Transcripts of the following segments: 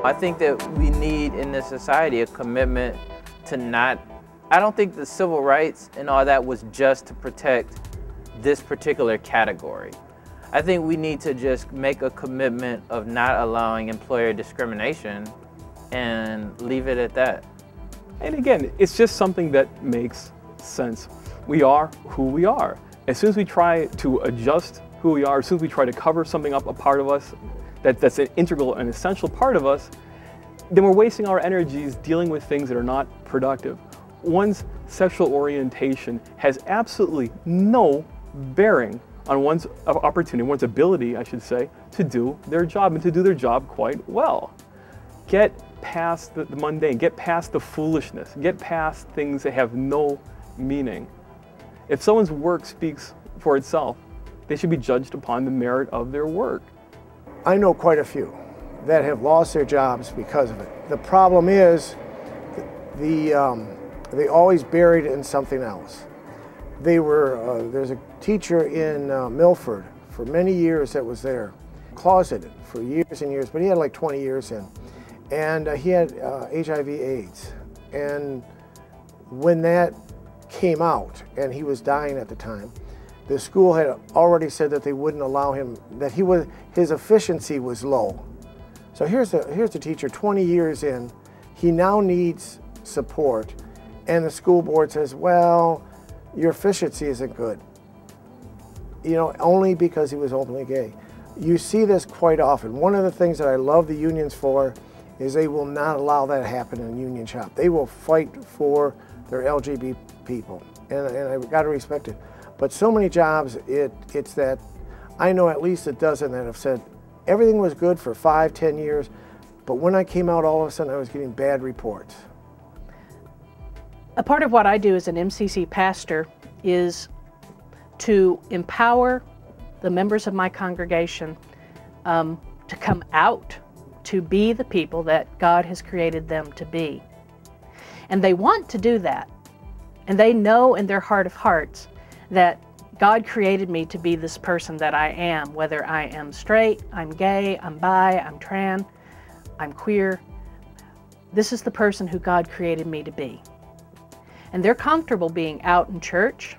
I think that we need in this society a commitment to not, I don't think the civil rights and all that was just to protect this particular category. I think we need to just make a commitment of not allowing employer discrimination and leave it at that. And again, it's just something that makes sense. We are who we are. As soon as we try to adjust who we are, as soon as we try to cover something up, a part of us that's an integral and essential part of us, then we're wasting our energies dealing with things that are not productive. One's sexual orientation has absolutely no bearing on one's opportunity, one's ability, I should say, to do their job and to do their job quite well. Get past the mundane, get past the foolishness, get past things that have no meaning. If someone's work speaks for itself, they should be judged upon the merit of their work. I know quite a few that have lost their jobs because of it. The problem is they always buried it in something else. There's a teacher in Milford for many years that was there, closeted for years and years, but he had like 20 years in. And he had HIV/AIDS. And when that came out, and he was dying at the time, the school had already said that they wouldn't allow him, that his efficiency was low. So here's the teacher 20 years in, he now needs support, and the school board says, well, your efficiency isn't good. You know, only because he was openly gay. You see this quite often. One of the things that I love the unions for is they will not allow that to happen in a union shop. They will fight for their LGBT people, and I've got to respect it. But so many jobs, it's that, I know at least a dozen that have said, everything was good for 5, 10 years, but when I came out, all of a sudden I was getting bad reports. A part of what I do as an MCC pastor is to empower the members of my congregation to come out, to be the people that God has created them to be. And they want to do that. And they know in their heart of hearts that God created me to be this person that I am, whether I am straight, I'm gay, I'm bi, I'm trans, I'm queer. This is the person who God created me to be. And they're comfortable being out in church,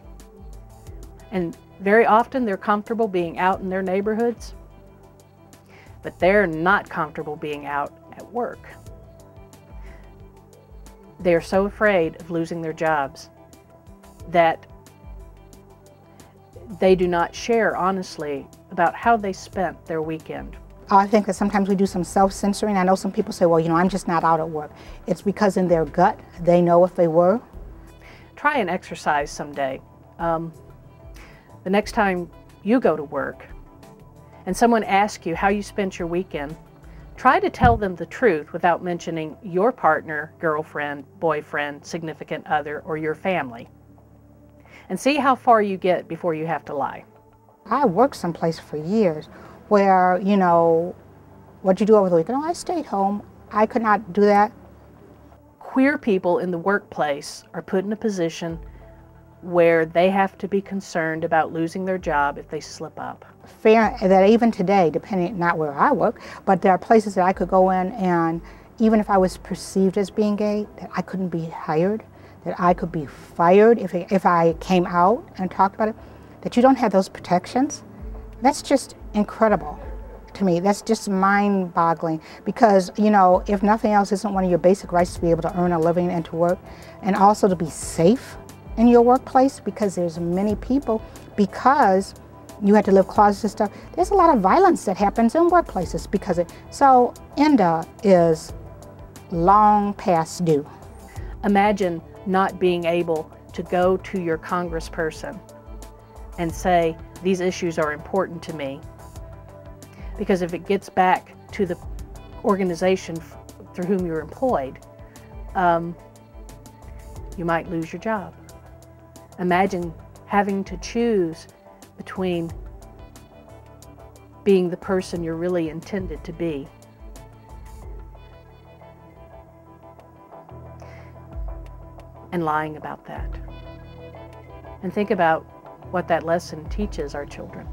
and very often they're comfortable being out in their neighborhoods, but they're not comfortable being out at work. They're so afraid of losing their jobs that they do not share honestly about how they spent their weekend. I think that sometimes we do some self-censoring. I know some people say, well, you know, I'm just not out at work. It's because in their gut, they know if they were. Try and exercise someday. The next time you go to work and someone asks you how you spent your weekend, try to tell them the truth without mentioning your partner, girlfriend, boyfriend, significant other, or your family. And see how far you get before you have to lie. I worked someplace for years where, you know, what'd you do over the weekend? Oh, I stayed home. I could not do that. Queer people in the workplace are put in a position where they have to be concerned about losing their job if they slip up. Fair that even today, depending, not where I work, but there are places that I could go in and even if I was perceived as being gay, that I couldn't be hired, that I could be fired if I came out and talked about it, that you don't have those protections. That's just incredible to me. That's just mind-boggling because, you know, if nothing else, isn't one of your basic rights to be able to earn a living and to work, and also to be safe in your workplace because there's many people, because you had to live closets and stuff, there's a lot of violence that happens in workplaces because it, so ENDA is long past due. Imagine not being able to go to your congressperson and say, these issues are important to me. Because if it gets back to the organization through whom you're employed, you might lose your job. Imagine having to choose between being the person you're really intended to be and lying about that. And think about what that lesson teaches our children.